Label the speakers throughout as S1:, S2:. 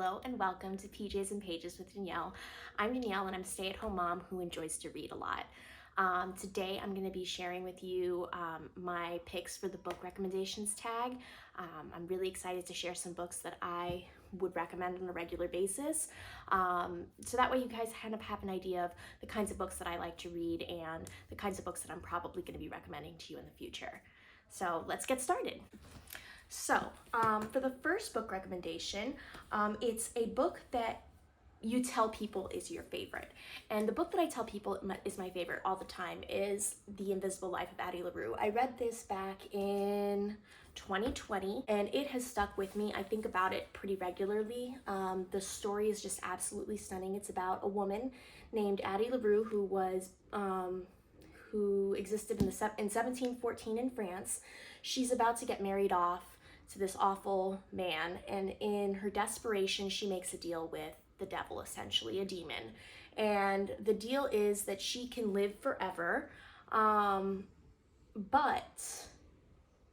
S1: Hello and welcome to PJs and Pages with Danielle. I'm Danielle and I'm a stay-at-home mom who enjoys to read a lot. Today I'm going to be sharing with you my picks for the book recommendations tag. I'm really excited to share some books that I would recommend on a regular basis. So that way you guys kind of have an idea of the kinds of books that I like to read and the kinds of books that I'm probably going to be recommending to you in the future. So let's get started. So, for the first book recommendation, it's a book that you tell people is your favorite. And the book that I tell people is my favorite all the time is The Invisible Life of Addie LaRue. I read this back in 2020 and it has stuck with me. I think about it pretty regularly. The story is just absolutely stunning. It's about a woman named Addie LaRue who existed in 1714 in France. She's about to get married off to this awful man, and in her desperation she makes a deal with the devil, essentially a demon, and the deal is that she can live forever, but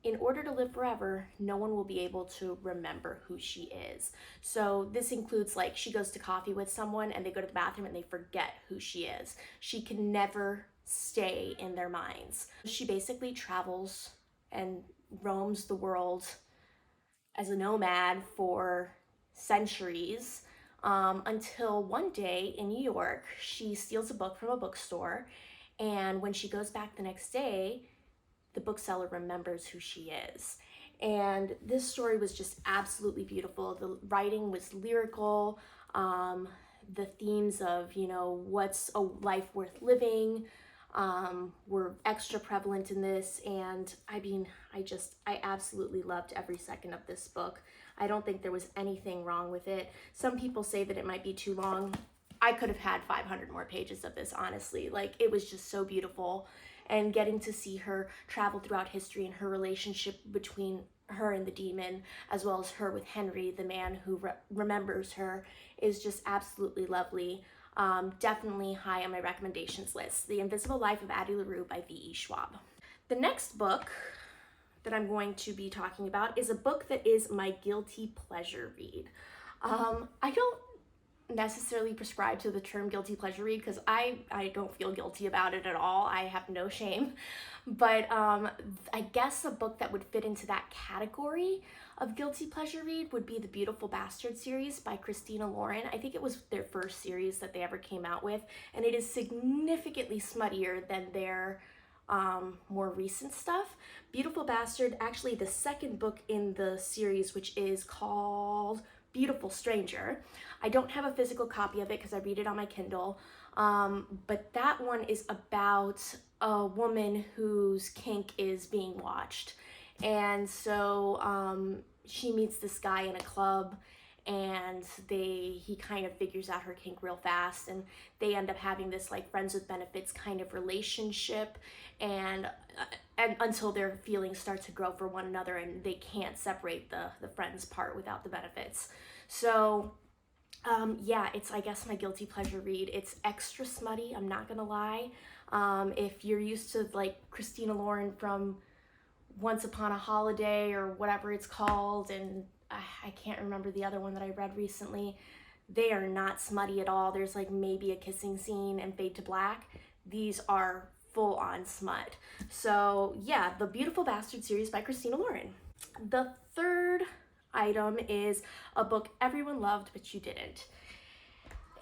S1: in order to live forever, no one will be able to remember who she is. So this includes, like, she goes to coffee with someone and they go to the bathroom and they forget who she is. She can never stay in their minds. She basically travels and roams the world as a nomad for centuries, until one day in New York, she steals a book from a bookstore, and when she goes back the next day, the bookseller remembers who she is. And this story was just absolutely beautiful. The writing was lyrical. The themes of, what's a life worth living, were extra prevalent in this, and I absolutely loved every second of this book. I don't think there was anything wrong with it. Some people say that it might be too long. I could have had 500 more pages of this, honestly. Like, it was just so beautiful, and getting to see her travel throughout history and her relationship between her and the demon, as well as her with Henry, the man who remembers her, is just absolutely lovely. Definitely high on my recommendations list. The Invisible Life of Addie LaRue by V.E. Schwab. The next book that I'm going to be talking about is a book that is my guilty pleasure read. I don't necessarily prescribe to the term guilty pleasure read because I don't feel guilty about it at all. I have no shame. But I guess a book that would fit into that category of guilty pleasure read would be the Beautiful Bastard series by Christina Lauren. I think it was their first series that they ever came out with, and it is significantly smuttier than their more recent stuff. Beautiful Bastard, actually the second book in the series, which is called Beautiful Stranger. I don't have a physical copy of it because I read it on my Kindle, but that one is about a woman whose kink is being watched. And so she meets this guy in a club, and he kind of figures out her kink real fast, and they end up having this like friends with benefits kind of relationship, and until their feelings start to grow for one another and they can't separate the friends part without the benefits. So yeah, it's, I guess, my guilty pleasure read. It's extra smutty, I'm not gonna lie. If you're used to like Christina Lauren from Once Upon a Holiday or whatever it's called, and I can't remember the other one that I read recently, they are not smutty at all. There's like maybe a kissing scene and fade to black. These are full on smut. So yeah, the Beautiful Bastard series by Christina Lauren. The third item is a book everyone loved but you didn't.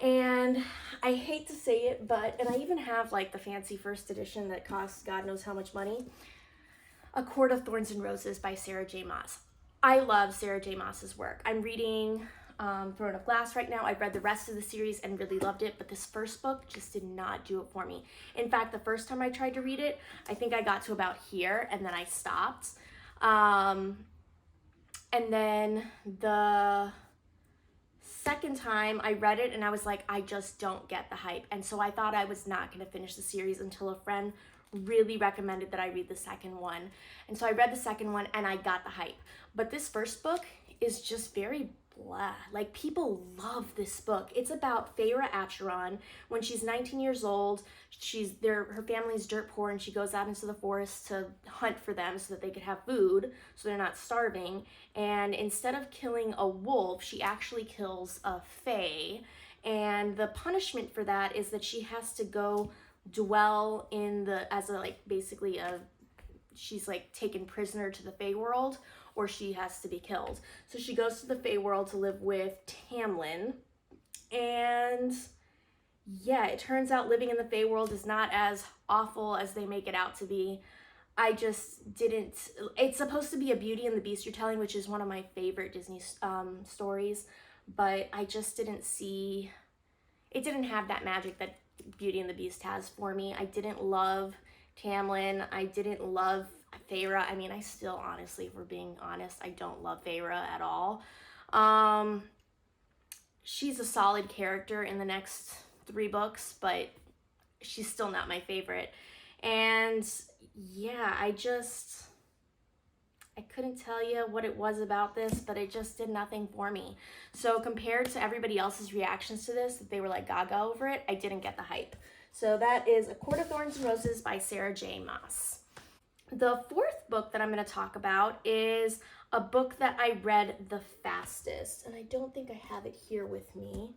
S1: And I hate to say it, and I even have like the fancy first edition that costs God knows how much money. A Court of Thorns and Roses by Sarah J. Maas. I love Sarah J. Maas's work. I'm reading Throne of Glass right now. I read the rest of the series and really loved it, but this first book just did not do it for me. In fact, the first time I tried to read it, I think I got to about here and then I stopped. And then the second time I read it and I was like, I just don't get the hype. And so I thought I was not going to finish the series until a friend really recommended that I read the second one. And so I read the second one and I got the hype. But this first book is just very blah. Like, people love this book. It's about Feyre Acheron. When she's 19 years old, her family's dirt poor, and she goes out into the forest to hunt for them so that they could have food, so they're not starving. And instead of killing a wolf, she actually kills a fae. And the punishment for that is that she has to go dwell in she's like taken prisoner to the Fae world, or she has to be killed. So she goes to the Fae world to live with Tamlin. And yeah, it turns out living in the Fae world is not as awful as they make it out to be. I just didn't. It's supposed to be a Beauty and the Beast retelling, which is one of my favorite Disney stories, but I just didn't see. It didn't have that magic that Beauty and the Beast has for me. I didn't love Tamlin. I didn't love Feyre. I mean, I still, honestly, if we're being honest, I don't love Feyre at all. She's a solid character in the next 3 books, but she's still not my favorite. And yeah, I couldn't tell you what it was about this, but it just did nothing for me. So compared to everybody else's reactions to this, that they were like gaga over it, I didn't get the hype. So that is A Court of Thorns and Roses by Sarah J. Maas. The 4th book that I'm going to talk about is a book that I read the fastest, and I don't think I have it here with me,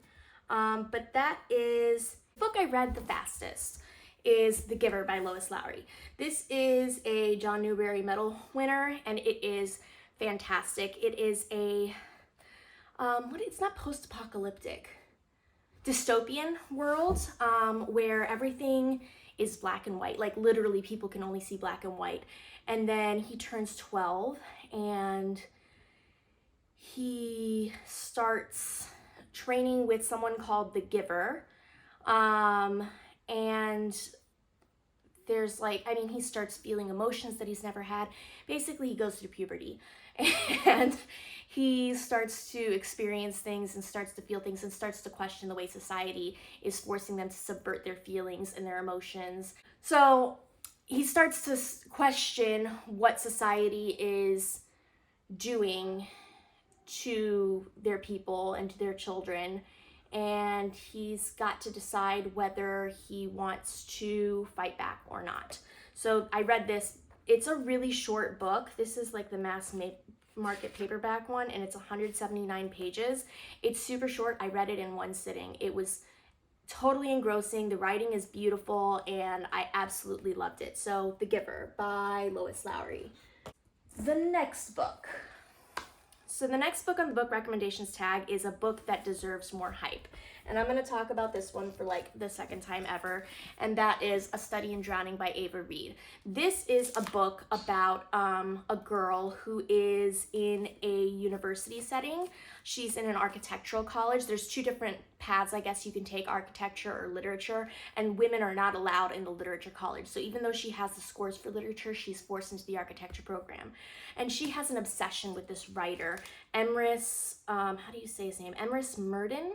S1: but that is the book I read the fastest is The Giver by Lois Lowry. This is a John Newbery Medal winner, and it is fantastic. It is a, it's not post-apocalyptic, dystopian world, where everything is black and white. Like, literally, people can only see black and white. And then he turns 12, and he starts training with someone called the Giver. And there's he starts feeling emotions that he's never had. Basically, he goes through puberty, and he starts to experience things and starts to feel things and starts to question the way society is forcing them to subvert their feelings and their emotions. So he starts to question what society is doing to their people and to their children. And he's got to decide whether he wants to fight back or not. So I read this. It's a really short book. This is like the mass market paperback one, and it's 179 pages. It's super short. I read it in one sitting. It was totally engrossing. The writing is beautiful, and I absolutely loved it. So The Giver by Lois Lowry. The next book. So the next book on the book recommendations tag is a book that deserves more hype. And I'm going to talk about this one for like the second time ever, and that is A Study in Drowning by Ava Reed. This is a book about a girl who is in a university setting. She's in an architectural college. There's 2 different paths, I guess you can take, architecture or literature, and women are not allowed in the literature college. So even though she has the scores for literature, she's forced into the architecture program. And she has an obsession with this writer, Emrys, how do you say his name? Emrys Murden,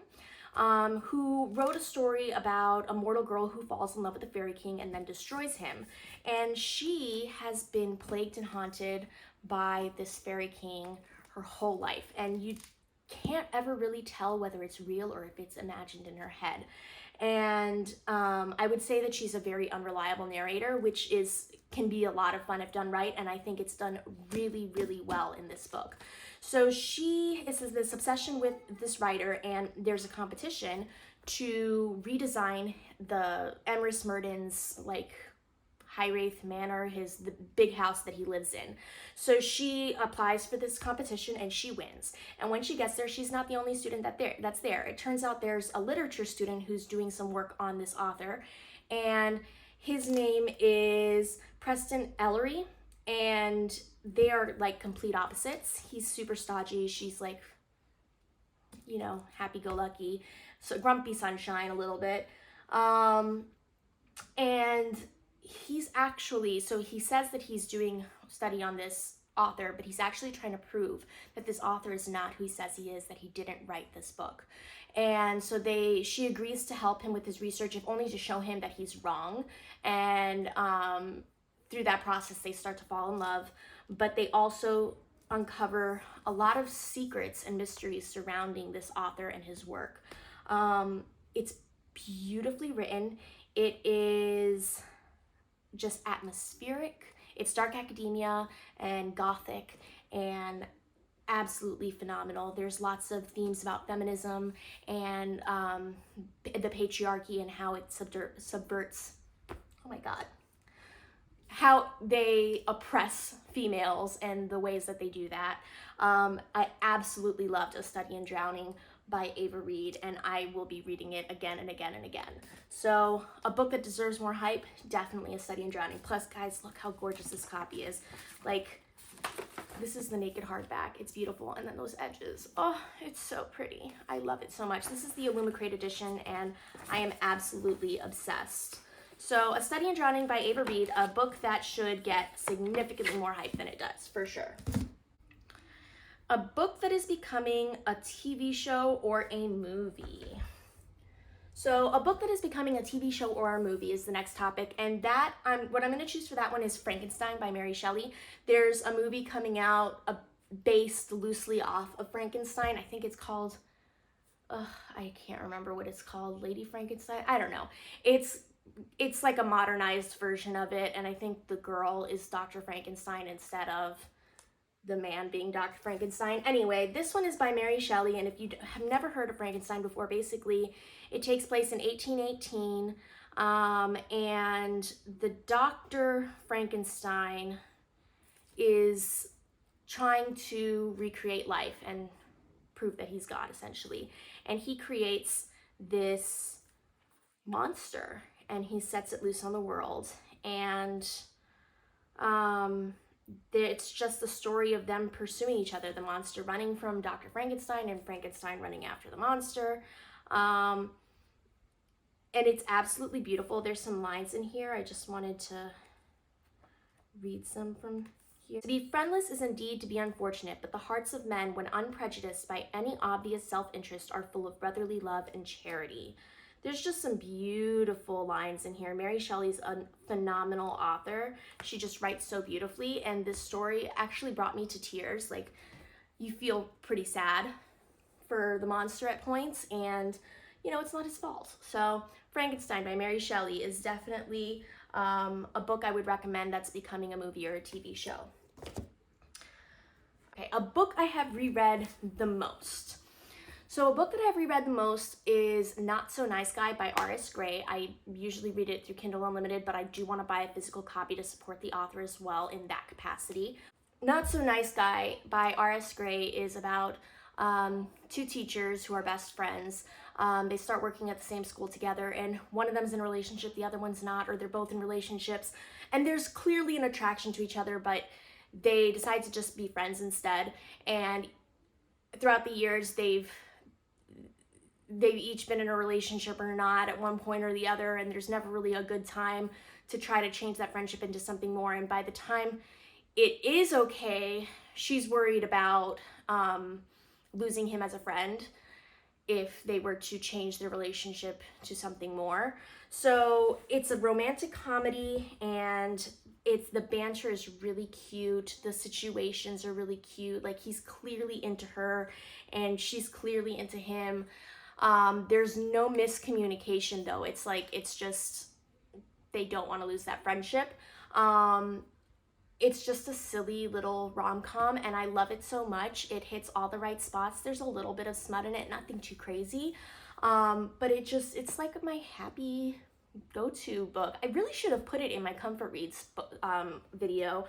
S1: who wrote a story about a mortal girl who falls in love with the fairy king and then destroys him. And she has been plagued and haunted by this fairy king her whole life. And you can't ever really tell whether it's real or if it's imagined in her head. And I would say that she's a very unreliable narrator, which can be a lot of fun if done right, and I think it's done really, really well in this book. So she is this obsession with this writer, and there's a competition to redesign the Emrys Murden's Highwraith Manor, the big house that he lives in. So she applies for this competition and she wins. And when she gets there, she's not the only student that's there. It turns out there's a literature student who's doing some work on this author, and his name is Preston Ellery, and they are like complete opposites. He's super stodgy. She's like, happy-go-lucky, so grumpy sunshine a little bit. And he's actually, so he says that he's doing study on this author, but he's actually trying to prove that this author is not who he says he is, that he didn't write this book. And so she agrees to help him with his research, if only to show him that he's wrong. And through that process, they start to fall in love, but they also uncover a lot of secrets and mysteries surrounding this author and his work. It's beautifully written. It is just atmospheric. It's dark academia and gothic and absolutely phenomenal. There's lots of themes about feminism and the patriarchy and how it subverts, oh my God, how they oppress females and the ways that they do that. I absolutely loved A Study in Drowning by Ava Reed, and I will be reading it again and again and again. So a book that deserves more hype, definitely A Study in Drowning. Plus, guys, look how gorgeous this copy is. Like, this is the naked hardback. It's beautiful. And then those edges. Oh, it's so pretty. I love it so much. This is the Illumicrate edition, and I am absolutely obsessed. So, A Study in Drowning by Ava Reed, a book that should get significantly more hype than it does, for sure. A book that is becoming a TV show or a movie. So a book that is becoming a TV show or a movie is the next topic, and that what I'm going to choose for that one is Frankenstein by Mary Shelley. There's a movie coming out based loosely off of Frankenstein. I think it's called, I can't remember what it's called, Lady Frankenstein? I don't know. It's like a modernized version of it, and I think the girl is Dr. Frankenstein instead of the man being Dr. Frankenstein. Anyway, this one is by Mary Shelley, and if you have never heard of Frankenstein before, basically it takes place in 1818, and the Dr. Frankenstein is trying to recreate life and prove that he's God, essentially. And he creates this monster, and he sets it loose on the world, and it's just the story of them pursuing each other, the monster running from Dr. Frankenstein and Frankenstein running after the monster. And it's absolutely beautiful. There's some lines in here. I just wanted to read some from here. To be friendless is indeed to be unfortunate, but the hearts of men, when unprejudiced by any obvious self-interest, are full of brotherly love and charity. There's just some beautiful lines in here. Mary Shelley's a phenomenal author. She just writes so beautifully, and this story actually brought me to tears. Like, you feel pretty sad for the monster at points, and you know, it's not his fault. So Frankenstein by Mary Shelley is definitely a book I would recommend that's becoming a movie or a TV show. Okay, a book I have reread the most. So a book that I've reread the most is Not So Nice Guy by R.S. Gray. I usually read it through Kindle Unlimited, but I do want to buy a physical copy to support the author as well in that capacity. Not So Nice Guy by R.S. Gray is about two teachers who are best friends. They start working at the same school together, and one of them's in a relationship, the other one's not, or they're both in relationships, and there's clearly an attraction to each other, but they decide to just be friends instead. And throughout the years, they've each been in a relationship or not at one point or the other, and there's never really a good time to try to change that friendship into something more. And by the time it is okay, she's worried about losing him as a friend if they were to change their relationship to something more. So it's a romantic comedy, and the banter is really cute. The situations are really cute. Like, he's clearly into her and she's clearly into him. There's no miscommunication though. It's just, they don't want to lose that friendship. It's just a silly little rom-com, and I love it so much. It hits all the right spots. There's a little bit of smut in it, nothing too crazy. But it's like my happy go-to book. I really should have put it in my comfort reads video,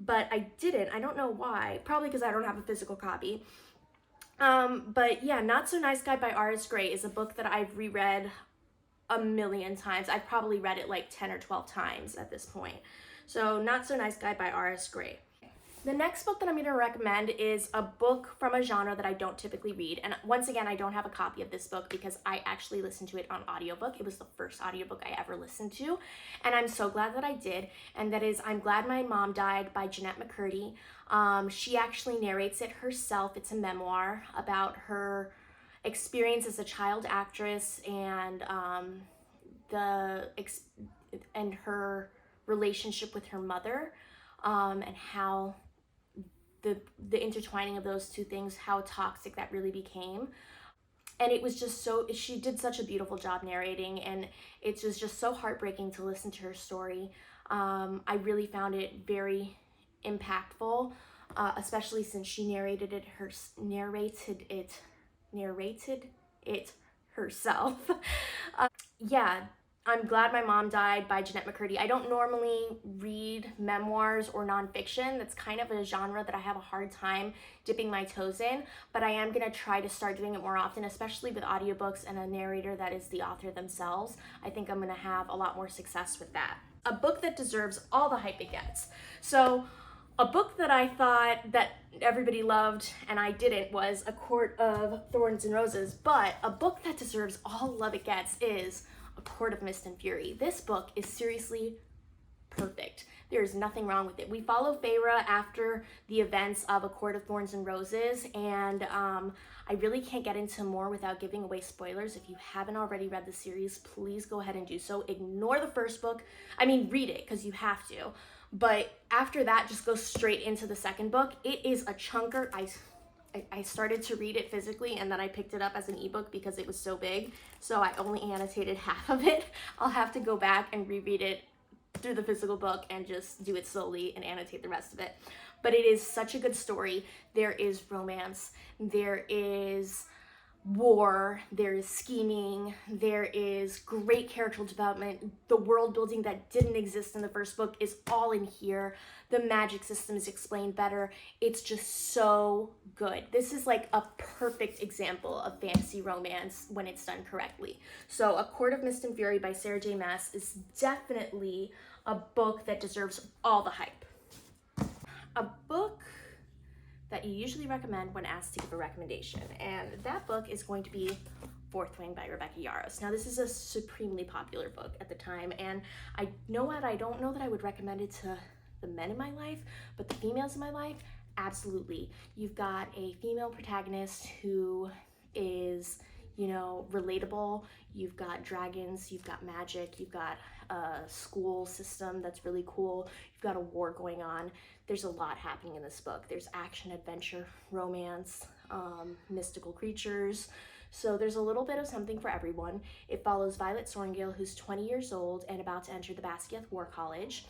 S1: but I didn't. I don't know why. Probably because I don't have a physical copy. But yeah, Not So Nice Guy by R.S. Gray is a book that I've reread a million times. I've probably read it like 10 or 12 times at this point. So Not So Nice Guy by R.S. Gray. The next book that I'm going to recommend is a book from a genre that I don't typically read. And once again, I don't have a copy of this book because I actually listened to it on audiobook. It was the first audiobook I ever listened to, and I'm so glad that I did. And that is I'm Glad My Mom Died by Jeanette McCurdy. She actually narrates it herself. It's a memoir about her experience as a child actress and her relationship with her mother, and how the intertwining of those two things, how toxic that really became. And it was just so, she did such a beautiful job narrating, and it was just so heartbreaking to listen to her story. I really found it very impactful, especially since she narrated it herself. Yeah, I'm Glad My Mom Died by Jeanette McCurdy. I don't normally read memoirs or nonfiction. That's kind of a genre that I have a hard time dipping my toes in, but I am gonna try to start doing it more often, especially with audiobooks and a narrator that is the author themselves. I think I'm gonna have a lot more success with that. A book that deserves all the hype it gets. So, a book that I thought that everybody loved and I didn't was A Court of Thorns and Roses, but a book that deserves all love it gets is A Court of Mist and Fury. This book is seriously perfect. There is nothing wrong with it. We follow Feyre after the events of A Court of Thorns and Roses, and I really can't get into more without giving away spoilers. If you haven't already read the series, please go ahead and do so. Ignore the first book. I mean, read it because you have to. But after that, just go straight into the second book. It is a chunker. I started to read it physically, and then I picked it up as an ebook because it was so big. So I only annotated half of it. I'll have to go back and reread it through the physical book and just do it slowly and annotate the rest of it. But it is such a good story. There is romance. There is war, there is scheming, there is great character development. The world building that didn't exist in the first book is all in here. The magic system is explained better. It's just so good. This is like a perfect example of fantasy romance when it's done correctly. So A Court of Mist and Fury by Sarah J. Maas is definitely a book that deserves all the hype. A book that you usually recommend when asked to give a recommendation, and that book is going to be Fourth Wing by Rebecca Yarros. Now, this is a supremely popular book at the time, and I don't know that I would recommend it to the men in my life, but the females in my life, absolutely. You've got a female protagonist who is, relatable. You've got dragons, you've got magic, you've got a school system that's really cool. You've got a war going on. There's a lot happening in this book. There's action, adventure, romance, mystical creatures. So there's a little bit of something for everyone. It follows Violet Sorrengail, who's 20 years old and about to enter the Basquiat War College.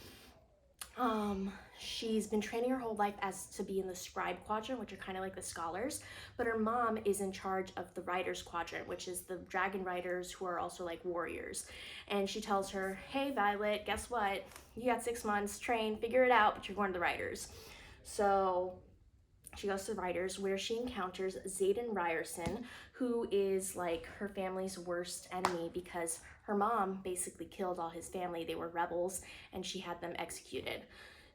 S1: She's been training her whole life as to be in the scribe quadrant, which are kind of like the scholars, but her mom is in charge of the writers quadrant, which is the dragon riders who are also like warriors. And she tells her, hey Violet, guess what? You got 6 months, train, figure it out, but you're going to the writers. So she goes to the writers, where she encounters Xaden Ryerson, who is like her family's worst enemy because her mom basically killed all his family. They were rebels and she had them executed.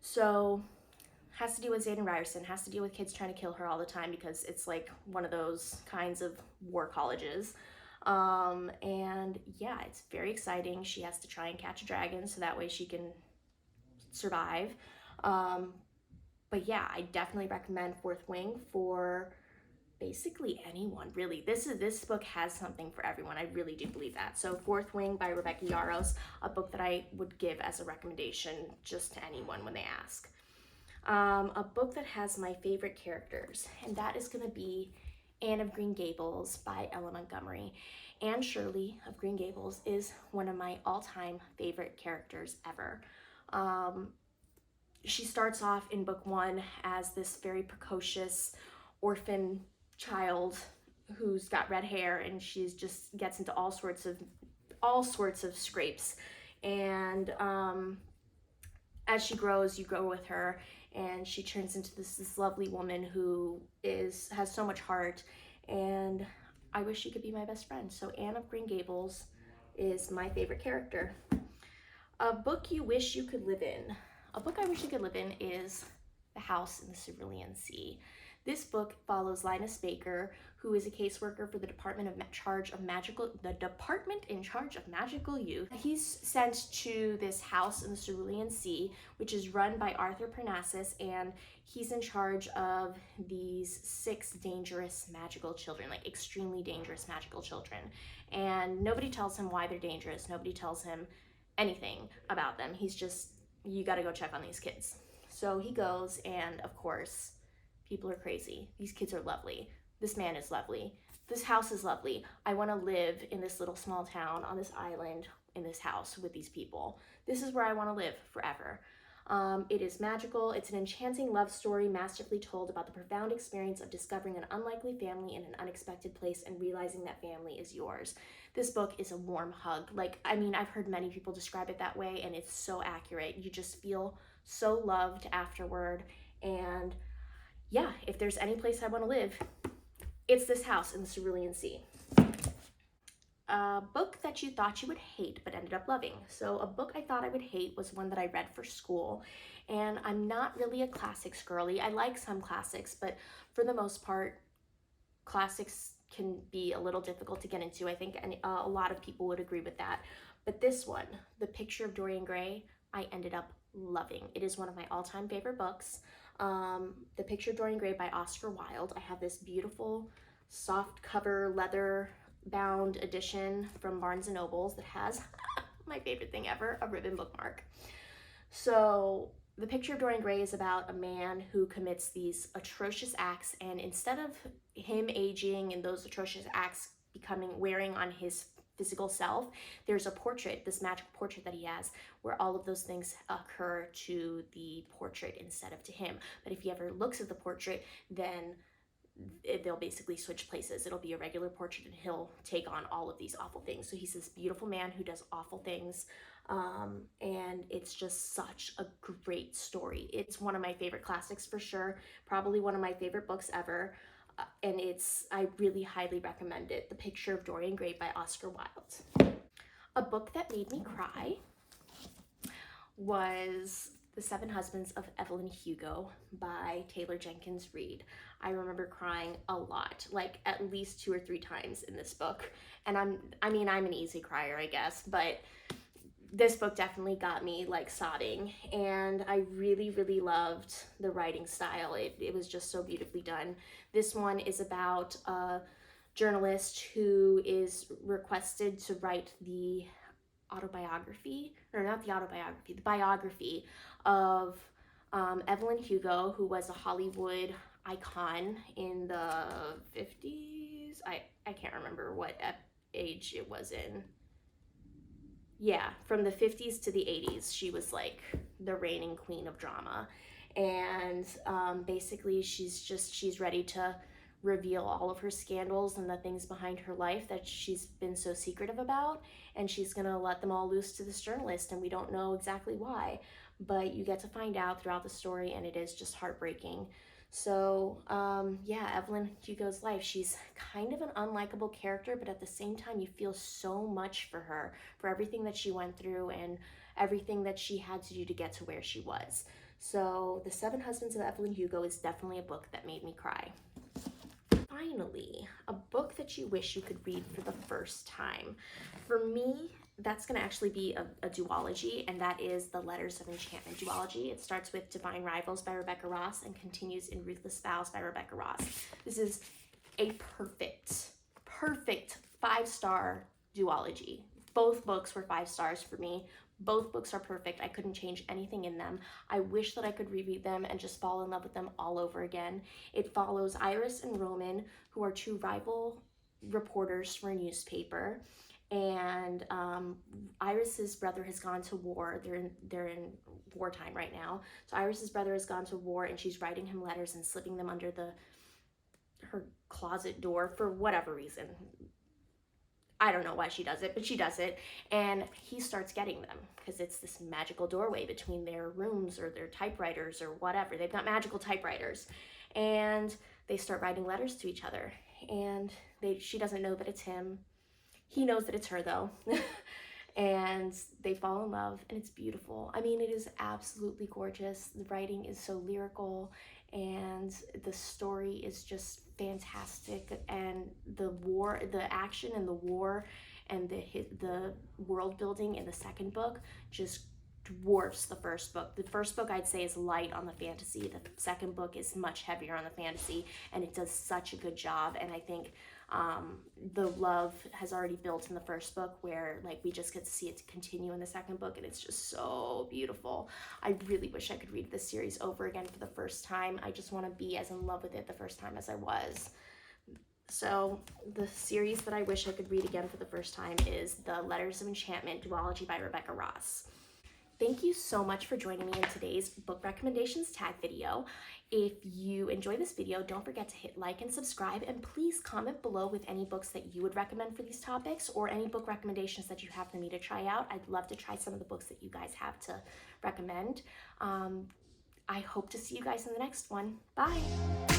S1: So has to deal with Xaden Ryerson, has to deal with kids trying to kill her all the time because it's like one of those kinds of war colleges. And yeah, it's very exciting. She has to try and catch a dragon so that way she can survive. But yeah, I definitely recommend Fourth Wing for basically anyone, really. This book has something for everyone. I really do believe that. So Fourth Wing by Rebecca Yarros, a book that I would give as a recommendation just to anyone when they ask. A book that has my favorite characters, and that is going to be Anne of Green Gables by Ella Montgomery. Anne Shirley of Green Gables is one of my all-time favorite characters ever. She starts off in book 1 as this very precocious orphan child who's got red hair, and she's just gets into all sorts of scrapes. And as she grows, you grow with her, and she turns into this lovely woman who has so much heart, and I wish she could be my best friend. So Anne of Green Gables is my favorite character. A book you wish you could live in. A book I wish you could live in is The House in the Cerulean Sea. This book follows Linus Baker, who is a caseworker for the Department in charge of Magical Youth. He's sent to this house in the Cerulean Sea, which is run by Arthur Parnassus, and he's in charge of these 6 dangerous magical children, like extremely dangerous magical children. And nobody tells him why they're dangerous. Nobody tells him anything about them. He's just, you got to go check on these kids. So he goes, and of course, People are crazy. These kids are lovely. This man is lovely. This house is lovely. I want to live in this little small town on this island in this house with these people. This is where I want to live forever. It is magical. It's an enchanting love story masterfully told about the profound experience of discovering an unlikely family in an unexpected place and realizing that family is yours. This book is a warm hug. Like, I mean, I've heard many people describe it that way, and it's so accurate. You just feel so loved afterward. And yeah, if there's any place I want to live, it's this house in the Cerulean Sea. A book that you thought you would hate but ended up loving. So a book I thought I would hate was one that I read for school, and I'm not really a classics girly. I like some classics, but for the most part, classics can be a little difficult to get into. I think a lot of people would agree with that. But this one, The Picture of Dorian Gray, I ended up loving. It is one of my all-time favorite books. The Picture of Dorian Gray by Oscar Wilde. I have this beautiful soft cover leather bound edition from Barnes & Nobles that has my favorite thing ever, a ribbon bookmark. So The Picture of Dorian Gray is about a man who commits these atrocious acts, and instead of him aging and those atrocious acts wearing on his physical self, there's a portrait, this magical portrait that he has, where all of those things occur to the portrait instead of to him. But if he ever looks at the portrait, then they'll basically switch places. It'll be a regular portrait and he'll take on all of these awful things. So he's this beautiful man who does awful things, and it's just such a great story. It's one of my favorite classics for sure, probably one of my favorite books ever, and I really highly recommend it. The Picture of Dorian Gray by Oscar Wilde. A book that made me cry was The Seven Husbands of Evelyn Hugo by Taylor Jenkins Reid. I remember crying a lot, like at least 2 or 3 times in this book. And I'm an easy crier, I guess, but this book definitely got me like sobbing, and I really, really loved the writing style. It was just so beautifully done. This one is about a journalist who is requested to write the biography of Evelyn Hugo, who was a Hollywood icon in the 50s. I can't remember what age it was in. Yeah, from the 50s to the 80s, she was like the reigning queen of drama. And basically she's ready to reveal all of her scandals and the things behind her life that she's been so secretive about, and she's gonna let them all loose to this journalist, and we don't know exactly why, but you get to find out throughout the story, and it is just heartbreaking. So yeah, Evelyn Hugo's life, she's kind of an unlikable character, but at the same time you feel so much for her, for everything that she went through and everything that she had to do to get to where she was. So The Seven Husbands of Evelyn Hugo is definitely a book that made me cry. Finally, a book that you wish you could read for the first time. For me, that's going to actually be a duology, and that is the Letters of Enchantment duology. It starts with Divine Rivals by Rebecca Ross and continues in Ruthless Vows by Rebecca Ross. This is a perfect 5-star duology. Both books were 5 stars for me. Both books are perfect. I couldn't change anything in them. I wish that I could reread them and just fall in love with them all over again. It follows Iris and Roman, who are 2 rival reporters for a newspaper. And Iris's brother has gone to war. They're in wartime right now. So Iris's brother has gone to war, and she's writing him letters and slipping them under her closet door for whatever reason. I don't know why she does it, but she does it, and he starts getting them because it's this magical doorway between their rooms or their typewriters or whatever. They've got magical typewriters, and they start writing letters to each other, and she doesn't know that it's him. He knows that it's her though. And they fall in love, and it's beautiful. I mean, it is absolutely gorgeous. The writing is so lyrical, and the story is just fantastic, and the action and the war and the world building in the second book just dwarfs the first book. The first book I'd say is light on the fantasy. The second book is much heavier on the fantasy, and it does such a good job. And I think The love has already built in the first book, where like we just get to see it continue in the second book, and it's just so beautiful. I really wish I could read this series over again for the first time. I just want to be as in love with it the first time as I was. So the series that I wish I could read again for the first time is The Letters of Enchantment duology by Rebecca Ross. Thank you so much for joining me in today's book recommendations tag video. If you enjoy this video, don't forget to hit like and subscribe, and please comment below with any books that you would recommend for these topics, or any book recommendations that you have for me to try out. I'd love to try some of the books that you guys have to recommend. I hope to see you guys in the next one. Bye!